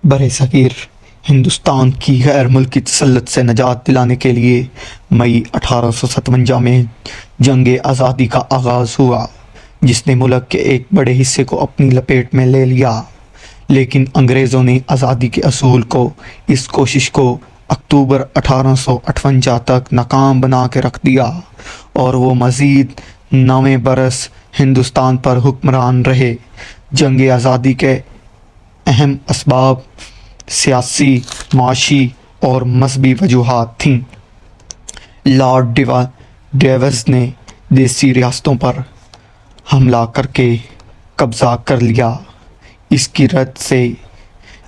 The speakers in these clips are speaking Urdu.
برِ صغیر ہندوستان کی غیر ملکی تسلط سے نجات دلانے کے لیے مئی 1857 میں جنگ آزادی کا آغاز ہوا، جس نے ملک کے ایک بڑے حصے کو اپنی لپیٹ میں لے لیا۔ لیکن انگریزوں نے آزادی کے اصول کو، اس کوشش کو اکتوبر 1858 تک ناکام بنا کے رکھ دیا، اور وہ مزید 9 برس ہندوستان پر حکمران رہے۔ جنگ آزادی کے اہم اسباب سیاسی، معاشی اور مذہبی وجوہات تھیں۔ لارڈ ڈیوس نے دیسی ریاستوں پر حملہ کر کے قبضہ کر لیا۔ اس کی رد سے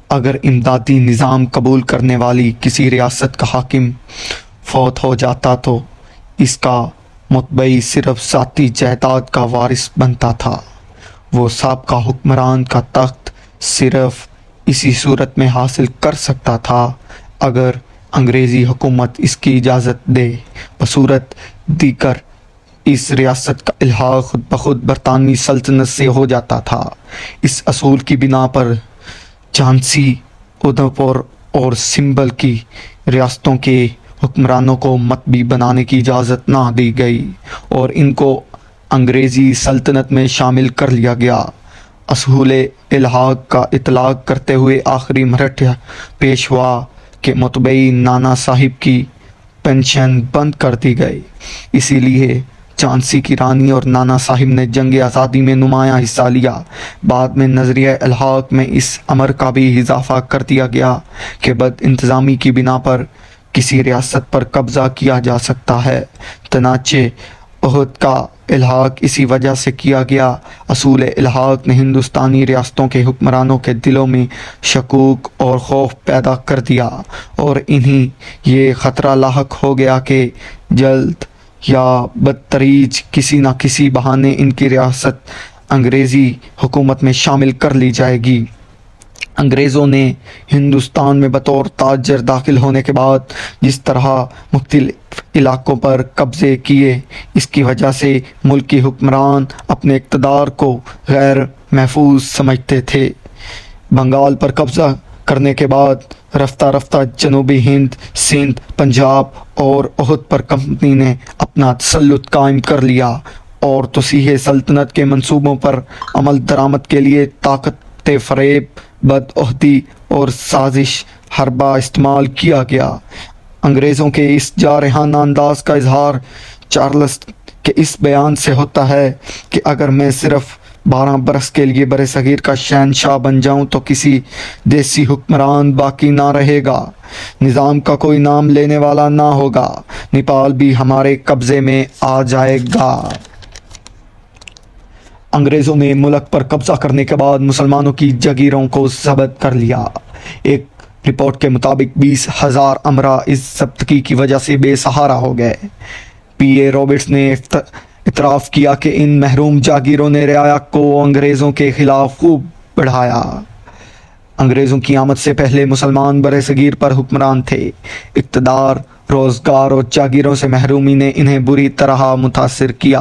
اگر امدادی نظام قبول کرنے والی کسی ریاست کا حاکم فوت ہو جاتا تو اس کا متبعی صرف ذاتی جائیداد کا وارث بنتا تھا۔ وہ سابقہ حکمران کا تخت صرف اسی صورت میں حاصل کر سکتا تھا اگر انگریزی حکومت اس کی اجازت دے، بصورت دیگر اس ریاست کا الحاق خود بخود برطانوی سلطنت سے ہو جاتا تھا۔ اس اصول کی بنا پر جھانسی، ادے پور اور سنبھل کی ریاستوں کے حکمرانوں کو متبی بنانے کی اجازت نہ دی گئی اور ان کو انگریزی سلطنت میں شامل کر لیا گیا۔ اصول الحاق کا اطلاق کرتے ہوئے آخری مرحلہ پیشوا کے متبعی نانا صاحب کی پنشن بند کر دی گئی۔ اسی لیے جھانسی کی رانی اور نانا صاحب نے جنگ آزادی میں نمایاں حصہ لیا۔ بعد میں نظریہ الحاق میں اس امر کا بھی اضافہ کر دیا گیا کہ بد انتظامی کی بنا پر کسی ریاست پر قبضہ کیا جا سکتا ہے۔ چنانچہ عہد کا الحاق اسی وجہ سے کیا گیا۔ اصول الحاق نے ہندوستانی ریاستوں کے حکمرانوں کے دلوں میں شکوک اور خوف پیدا کر دیا، اور انہیں یہ خطرہ لاحق ہو گیا کہ جلد یا بدتریج کسی نہ کسی بہانے ان کی ریاست انگریزی حکومت میں شامل کر لی جائے گی۔ انگریزوں نے ہندوستان میں بطور تاجر داخل ہونے کے بعد جس طرح مختلف علاقوں پر قبضے کیے، اس کی وجہ سے ملکی حکمران اپنے اقتدار کو غیر محفوظ سمجھتے تھے۔ بنگال پر قبضہ کرنے کے بعد رفتہ رفتہ جنوبی ہند، سندھ، پنجاب اور اودھ پر کمپنی نے اپنا تسلط قائم کر لیا، اور توسیع سلطنت کے منصوبوں پر عمل درآمد کے لیے طاقت فریب، بدعہدی اور سازش حربہ استعمال کیا گیا۔ انگریزوں کے اس جارحانہ انداز کا اظہار چارلس کے اس بیان سے ہوتا ہے کہ اگر میں صرف 12 برس کے لیے برِ صغیر کا شہنشاہ بن جاؤں تو کسی دیسی حکمران باقی نہ رہے گا، نظام کا کوئی نام لینے والا نہ ہوگا، نیپال بھی ہمارے قبضے میں آ جائے گا۔ انگریزوں نے ملک پر قبضہ کرنے کے بعد مسلمانوں کی جاگیروں کو ضبط کر لیا۔ ایک رپورٹ کے مطابق 20,000 امرا اس ضبطگی کی وجہ سے بے سہارا ہو گئے۔ پی اے رابرٹس نے اعتراف کیا کہ ان محروم جاگیروں نے رعایا کو انگریزوں کے خلاف خوب بڑھایا۔ انگریزوں کی آمد سے پہلے مسلمان برِ صغیر پر حکمران تھے۔ اقتدار، روزگار اور جاگیروں سے محرومی نے انہیں بری طرح متاثر کیا۔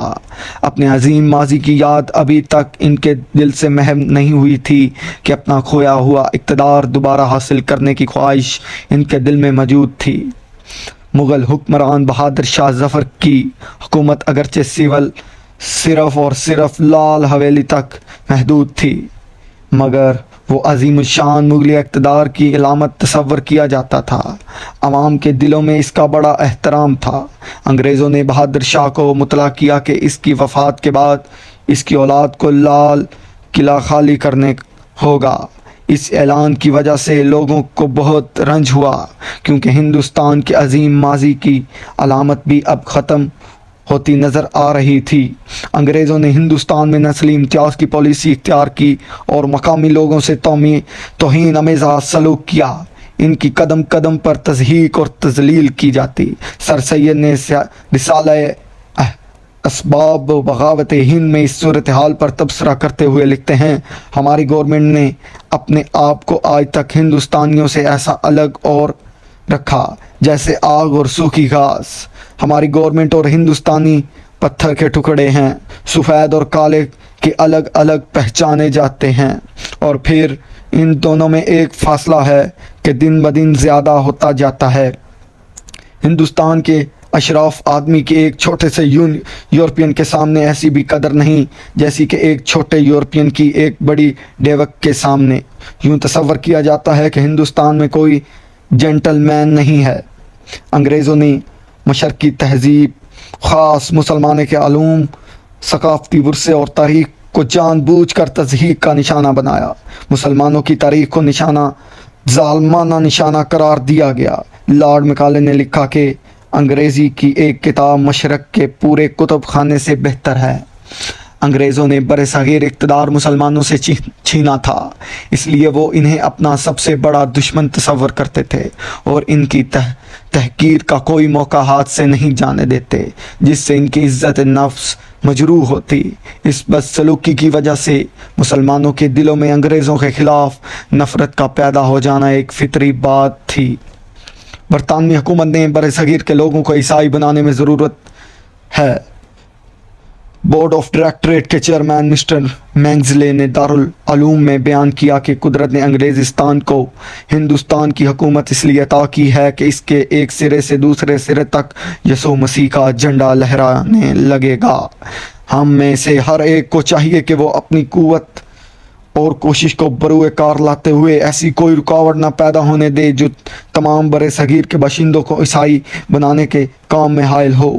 اپنے عظیم ماضی کی یاد ابھی تک ان کے دل سے محو نہیں ہوئی تھی کہ اپنا کھویا ہوا اقتدار دوبارہ حاصل کرنے کی خواہش ان کے دل میں موجود تھی۔ مغل حکمران بہادر شاہ ظفر کی حکومت اگرچہ صرف اور صرف لال حویلی تک محدود تھی، مگر وہ عظیم الشان مغلیہ اقتدار کی علامت تصور کیا جاتا تھا۔ عوام کے دلوں میں اس کا بڑا احترام تھا۔ انگریزوں نے بہادر شاہ کو مطلع کیا کہ اس کی وفات کے بعد اس کی اولاد کو لال قلعہ خالی کرنے ہوگا۔ اس اعلان کی وجہ سے لوگوں کو بہت رنج ہوا، کیونکہ ہندوستان کے عظیم ماضی کی علامت بھی اب ختم ہوتی نظر آ رہی تھی۔ انگریزوں نے ہندوستان میں نسلی امتیاز کی پالیسی اختیار کی اور مقامی لوگوں سے توہین آمیزہ سلوک کیا۔ ان کی قدم قدم پر تضحیک اور تذلیل کی جاتی۔ سر سید نے رسالہ اسباب بغاوت ہند میں اس صورتحال پر تبصرہ کرتے ہوئے لکھتے ہیں: ہماری گورنمنٹ نے اپنے آپ کو آج تک ہندوستانیوں سے ایسا الگ اور رکھا جیسے آگ اور سوکھی گھاس۔ ہماری گورنمنٹ اور ہندوستانی پتھر کے ٹکڑے ہیں، سفید اور کالے کے الگ الگ پہچانے جاتے ہیں، اور پھر ان دونوں میں ایک فاصلہ ہے کہ دن بدن زیادہ ہوتا جاتا ہے۔ ہندوستان کے اشراف آدمی کے ایک چھوٹے سے یورپین کے سامنے ایسی بھی قدر نہیں جیسی کہ ایک چھوٹے یورپین کی ایک بڑی ڈیوک کے سامنے۔ یوں تصور کیا جاتا ہے کہ ہندوستان میں کوئی جینٹل مین نہیں ہے۔ انگریزوں نے مشرقی تہذیب، خاص مسلمانوں کے علوم، ثقافتی ورثے اور تاریخ کو جان بوجھ کر تضحیک کا نشانہ بنایا۔ مسلمانوں کی تاریخ کو ظالمانہ نشانہ قرار دیا گیا۔ لارڈ مکالے نے لکھا کہ انگریزی کی ایک کتاب مشرق کے پورے کتب خانے سے بہتر ہے۔ انگریزوں نے برصغیر اقتدار مسلمانوں سے چھینا تھا، اس لیے وہ انہیں اپنا سب سے بڑا دشمن تصور کرتے تھے اور ان کی تحقیر کا کوئی موقع ہاتھ سے نہیں جانے دیتے جس سے ان کی عزت نفس مجروح ہوتی۔ اس بدسلوکی کی وجہ سے مسلمانوں کے دلوں میں انگریزوں کے خلاف نفرت کا پیدا ہو جانا ایک فطری بات تھی۔ برطانوی حکومت نے برصغیر کے لوگوں کو عیسائی بنانے میں ضرورت ہے۔ بورڈ آف ڈائریکٹریٹ کے چیئرمین مسٹر مینگزلے نے دارالعلوم میں بیان کیا کہ قدرت نے انگریزستان کو ہندوستان کی حکومت اس لیے عطا کی ہے کہ اس کے ایک سرے سے دوسرے سرے تک یسوع مسیح کا جھنڈا لہرانے لگے گا۔ ہم میں سے ہر ایک کو چاہیے کہ وہ اپنی قوت اور کوشش کو بروئے کار لاتے ہوئے ایسی کوئی رکاوٹ نہ پیدا ہونے دے جو تمام برصغیر کے باشندوں کو عیسائی بنانے کے کام میں حائل ہو۔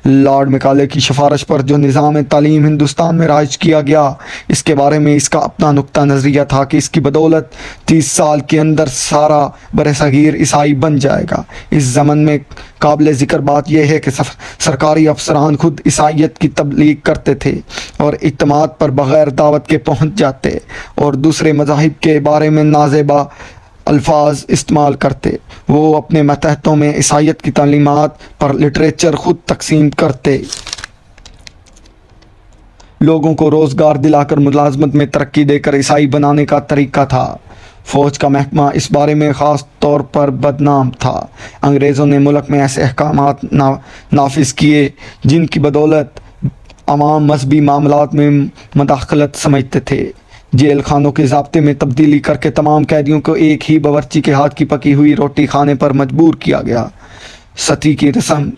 لارڈ مکالے کی سفارش پر جو نظام تعلیم ہندوستان میں رائج کیا گیا، اس کے بارے میں اس کا اپنا نقطہ نظریہ تھا کہ اس کی بدولت 30 سال کے اندر سارا برصغیر عیسائی بن جائے گا۔ اس زمن میں قابل ذکر بات یہ ہے کہ سرکاری افسران خود عیسائیت کی تبلیغ کرتے تھے اور اجتماعات پر بغیر دعوت کے پہنچ جاتے اور دوسرے مذاہب کے بارے میں نازیبا الفاظ استعمال کرتے۔ وہ اپنے ماتحتوں میں عیسائیت کی تعلیمات پر لٹریچر خود تقسیم کرتے۔ لوگوں کو روزگار دلا کر ملازمت میں ترقی دے کر عیسائی بنانے کا طریقہ تھا۔ فوج کا محکمہ اس بارے میں خاص طور پر بدنام تھا۔ انگریزوں نے ملک میں ایسے احکامات نافذ کیے جن کی بدولت عوام مذہبی معاملات میں مداخلت سمجھتے تھے۔ جیل خانوں کے ضابطے میں تبدیلی کر کے تمام قیدیوں کو ایک ہی باورچی کے ہاتھ کی پکی ہوئی روٹی کھانے پر مجبور کیا گیا۔ ستی کی رسم،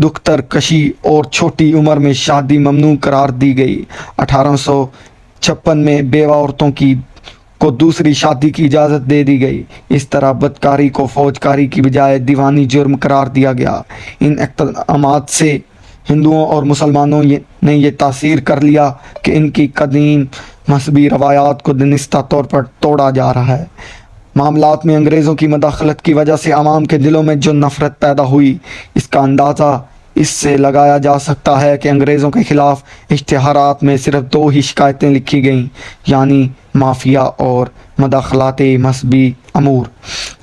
دختر کشی اور چھوٹی عمر میں شادی ممنوع قرار دی گئی۔ 1856 میں بیوہ عورتوں کو دوسری شادی کی اجازت دے دی گئی۔ اس طرح بدکاری کو فوجکاری کی بجائے دیوانی جرم قرار دیا گیا۔ ان اقدامات سے ہندوؤں اور مسلمانوں نے یہ تاثیر کر لیا کہ ان کی قدیم مذہبی روایات کو دنستہ طور پر توڑا جا رہا ہے۔ معاملات میں انگریزوں کی مداخلت کی وجہ سے عوام کے دلوں میں جو نفرت پیدا ہوئی، اس کا اندازہ اس سے لگایا جا سکتا ہے کہ انگریزوں کے خلاف اشتہارات میں صرف 2 ہی شکایتیں لکھی گئیں، یعنی مافیا اور مداخلات مذہبی امور۔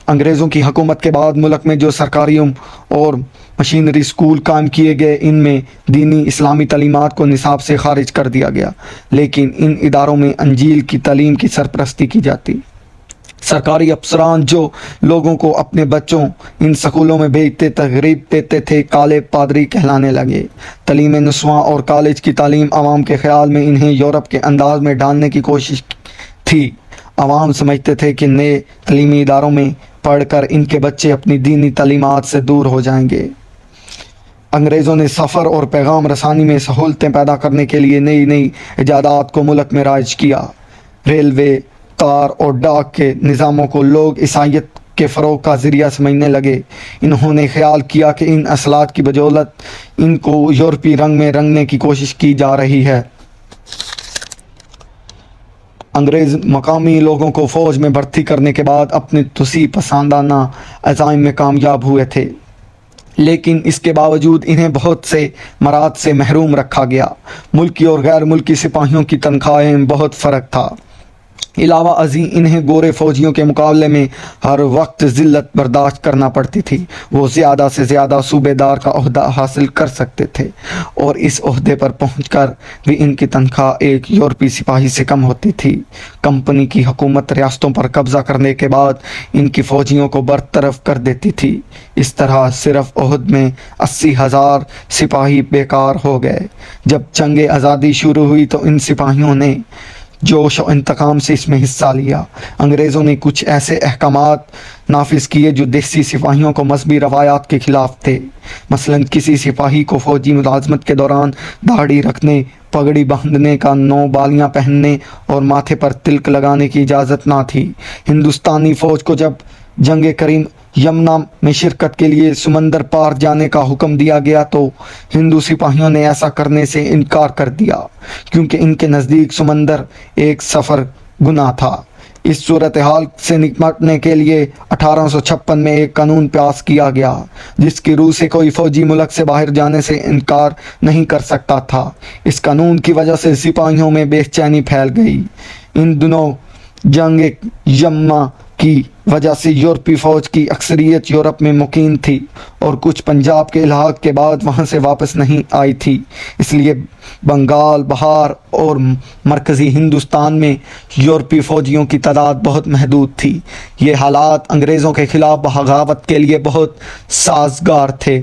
انگریزوں کی حکومت کے بعد ملک میں جو سرکاری اور مشینری اسکول قائم کیے گئے، ان میں دینی اسلامی تعلیمات کو نصاب سے خارج کر دیا گیا، لیکن ان اداروں میں انجیل کی تعلیم کی سرپرستی کی جاتی۔ سرکاری افسران جو لوگوں کو اپنے بچوں ان سکولوں میں بھیجتے ترغیب دیتے تھے، کالے پادری کہلانے لگے۔ تعلیم نسواں اور کالج کی تعلیم عوام کے خیال میں انہیں یورپ کے انداز میں ڈالنے کی کوشش تھی۔ عوام سمجھتے تھے کہ نئے تعلیمی اداروں میں پڑھ کر ان کے بچے اپنی دینی تعلیمات سے دور ہو جائیں گے۔ انگریزوں نے سفر اور پیغام رسانی میں سہولتیں پیدا کرنے کے لیے نئی ایجادات کو ملک میں رائج کیا۔ ریلوے، تار اور ڈاک کے نظاموں کو لوگ عیسائیت کے فروغ کا ذریعہ سمجھنے لگے۔ انہوں نے خیال کیا کہ ان اصلاحات کی بدولت ان کو یورپی رنگ میں رنگنے کی کوشش کی جا رہی ہے۔ انگریز مقامی لوگوں کو فوج میں بھرتی کرنے کے بعد اپنے توسیع پسندانہ عزائم میں کامیاب ہوئے تھے، لیکن اس کے باوجود انہیں بہت سے مراد سے محروم رکھا گیا۔ ملکی اور غیر ملکی سپاہیوں کی تنخواہیں میں بہت فرق تھا۔ علاوہ ازیں انہیں گورے فوجیوں کے مقابلے میں ہر وقت ذلت برداشت کرنا پڑتی تھی۔ وہ زیادہ سے زیادہ صوبے دار کا عہدہ حاصل کر سکتے تھے اور اس عہدے پر پہنچ کر بھی ان کی تنخواہ ایک یورپی سپاہی سے کم ہوتی تھی۔ کمپنی کی حکومت ریاستوں پر قبضہ کرنے کے بعد ان کی فوجیوں کو برطرف کر دیتی تھی۔ اس طرح صرف عہد میں 80,000 سپاہی بیکار ہو گئے۔ جب جنگ آزادی شروع ہوئی تو ان سپاہیوں نے جوش و انتقام سے اس میں حصہ لیا۔ انگریزوں نے کچھ ایسے احکامات نافذ کیے جو دیسی سپاہیوں کو مذہبی روایات کے خلاف تھے۔ مثلاً کسی سپاہی کو فوجی ملازمت کے دوران داڑھی رکھنے، پگڑی باندھنے کا 9 بالیاں پہننے اور ماتھے پر تلک لگانے کی اجازت نہ تھی۔ ہندوستانی فوج کو جب جنگ کریم یمنا میں شرکت کے لیے سمندر پار جانے کا حکم دیا گیا تو ہندو سپاہیوں نے ایسا کرنے سے انکار کر دیا، کیونکہ ان کے نزدیک سمندر ایک سفر گناہ تھا۔ اس صورتحال سے نمٹنے کے لیے 1856 میں ایک قانون پاس کیا گیا، جس کی روح سے کوئی فوجی ملک سے باہر جانے سے انکار نہیں کر سکتا تھا۔ اس قانون کی وجہ سے سپاہیوں میں بے چینی پھیل گئی۔ ان دنوں جنگ یمنا کی وجہ سے یورپی فوج کی اکثریت یورپ میں مقیم تھی اور کچھ پنجاب کے الحاق کے بعد وہاں سے واپس نہیں آئی تھی، اس لیے بنگال، بہار اور مرکزی ہندوستان میں یورپی فوجیوں کی تعداد بہت محدود تھی۔ یہ حالات انگریزوں کے خلاف بغاوت کے لیے بہت سازگار تھے۔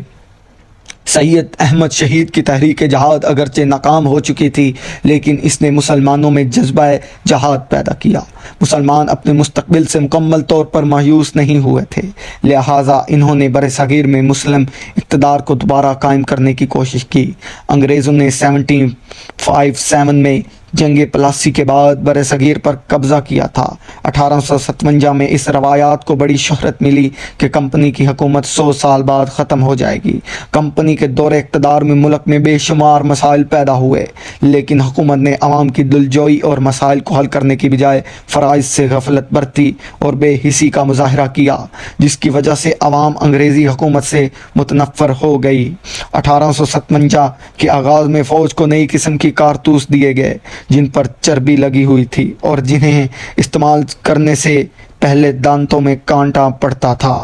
سید احمد شہید کی تحریک جہاد اگرچہ ناکام ہو چکی تھی، لیکن اس نے مسلمانوں میں جذبہ جہاد پیدا کیا۔ مسلمان اپنے مستقبل سے مکمل طور پر مایوس نہیں ہوئے تھے، لہٰذا انہوں نے برصغیر میں مسلم اقتدار کو دوبارہ قائم کرنے کی کوشش کی۔ انگریزوں نے 1757 میں جنگ پلاسی کے بعد برصغیر پر قبضہ کیا تھا۔ 1857 میں اس روایات کو بڑی شہرت ملی کہ کمپنی کی حکومت 100 سال بعد ختم ہو جائے گی۔ کمپنی کے دور اقتدار میں ملک میں بے شمار مسائل پیدا ہوئے، لیکن حکومت نے عوام کی دلجوئی اور مسائل کو حل کرنے کی بجائے فرائض سے غفلت برتی اور بے حسی کا مظاہرہ کیا، جس کی وجہ سے عوام انگریزی حکومت سے متنفر ہو گئی۔ 1857 کے آغاز میں فوج کو نئی قسم کی کارتوس دیے گئے، جن پر چربی لگی ہوئی تھی اور جنہیں استعمال کرنے سے پہلے دانتوں میں کانٹا پڑتا تھا۔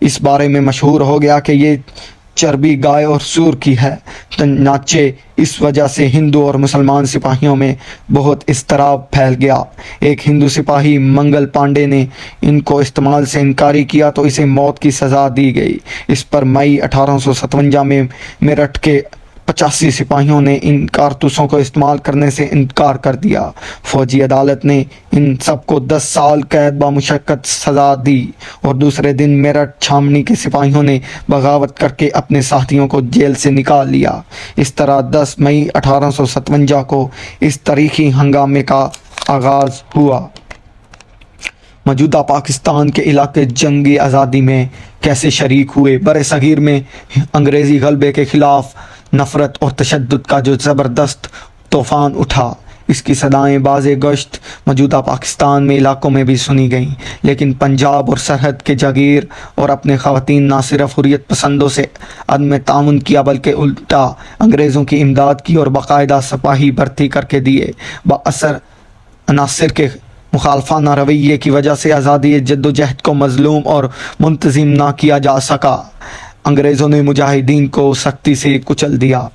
اس بارے میں مشہور ہو گیا کہ یہ چربی گائے اور سور کی ہے۔ چنانچہ اس وجہ سے ہندو اور مسلمان سپاہیوں میں بہت اضطراب پھیل گیا۔ ایک ہندو سپاہی منگل پانڈے نے ان کو استعمال سے انکاری کیا تو اسے موت کی سزا دی گئی۔ اس پر مئی 1857 میں میرٹھ کے 85 سپاہیوں نے ان کارتوسوں کو استعمال کرنے سے انکار کر دیا۔ فوجی عدالت نے ان سب کو 10 سال قید بمشقت سزا دی اور دوسرے دن میرٹھ چھاؤنی کے سپاہیوں نے بغاوت کر کے اپنے ساتھیوں کو جیل سے نکال لیا۔ اس طرح 10 مئی 1857 کو اس تاریخی ہنگامے کا آغاز ہوا۔ موجودہ پاکستان کے علاقے جنگی آزادی میں کیسے شریک ہوئے؟ برصغیر میں انگریزی غلبے کے خلاف نفرت اور تشدد کا جو زبردست طوفان اٹھا، اس کی صدائیں باز گشت موجودہ پاکستان میں علاقوں میں بھی سنی گئیں، لیکن پنجاب اور سرحد کے جاگیر اور اپنے خواتین نہ صرف حریت پسندوں سے عدم تعاون کیا بلکہ الٹا انگریزوں کی امداد کی اور باقاعدہ سپاہی بھرتی کر کے دیے۔ بااثر عناصر کے مخالفانہ رویے کی وجہ سے آزادی جدوجہد کو مظلوم اور منتظم نہ کیا جا سکا۔ انگریزوں نے مجاہدین کو سختی سے کچل دیا۔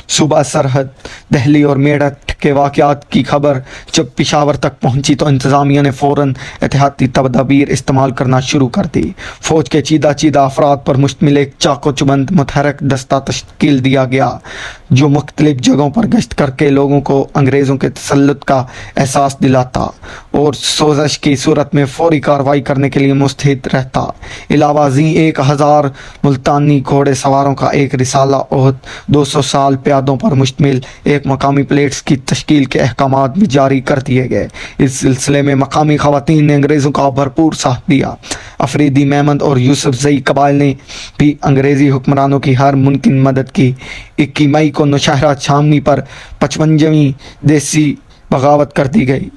صوبہ سرحد دہلی اور میرٹھ کے واقعات کی خبر جب پشاور تک پہنچی تو انتظامیہ نے فوراً احتیاطی تدابیر استعمال کرنا شروع کر دی۔ فوج کے چیدہ افراد پر مشتمل ایک چاق و چوبند متحرک دستہ تشکیل دیا گیا، جو مختلف جگہوں پر گشت کر کے لوگوں کو انگریزوں کے تسلط کا احساس دلاتا اور سوزش کی صورت میں فوری کارروائی کرنے کے لیے مستعد رہتا۔ علاوہ ازیں 1000 ملتانی گھوڑے سواروں کا ایک رسالہ اور 200 سال پیادوں پر مشتمل ایک مقامی پلیٹس کی تشکیل کے احکامات بھی جاری کر دیے گئے۔ اس سلسلے میں مقامی خواتین نے انگریزوں کا بھرپور ساتھ دیا۔ افریدی، میمند اور یوسف زئی قبائل نے بھی انگریزی حکمرانوں کی ہر ممکن مدد کی۔ 21 مئی کو نوشہرہ چھاؤنی پر 55ویں دیسی بغاوت کر دی گئی۔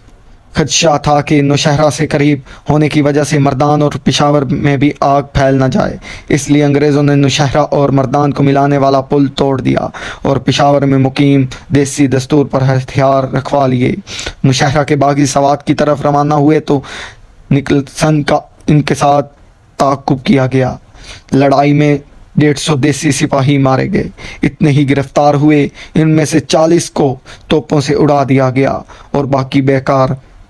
خدشہ تھا کہ نوشہرہ سے قریب ہونے کی وجہ سے مردان اور پشاور میں بھی آگ پھیل نہ جائے، اس لیے انگریزوں نے نوشہرہ اور مردان کو ملانے والا پل توڑ دیا اور پشاور میں مقیم دیسی دستور پر ہتھیار رکھوا لیے۔ نوشہرہ کے باغی سوات کی طرف روانہ ہوئے تو نکلسن کا ان کے ساتھ تعاقب کیا گیا۔ لڑائی میں 150 دیسی سپاہی مارے گئے، اتنے ہی گرفتار ہوئے، ان میں سے 40 کو توپوں سے اڑا دیا گیا اور باقی بیکار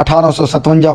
1857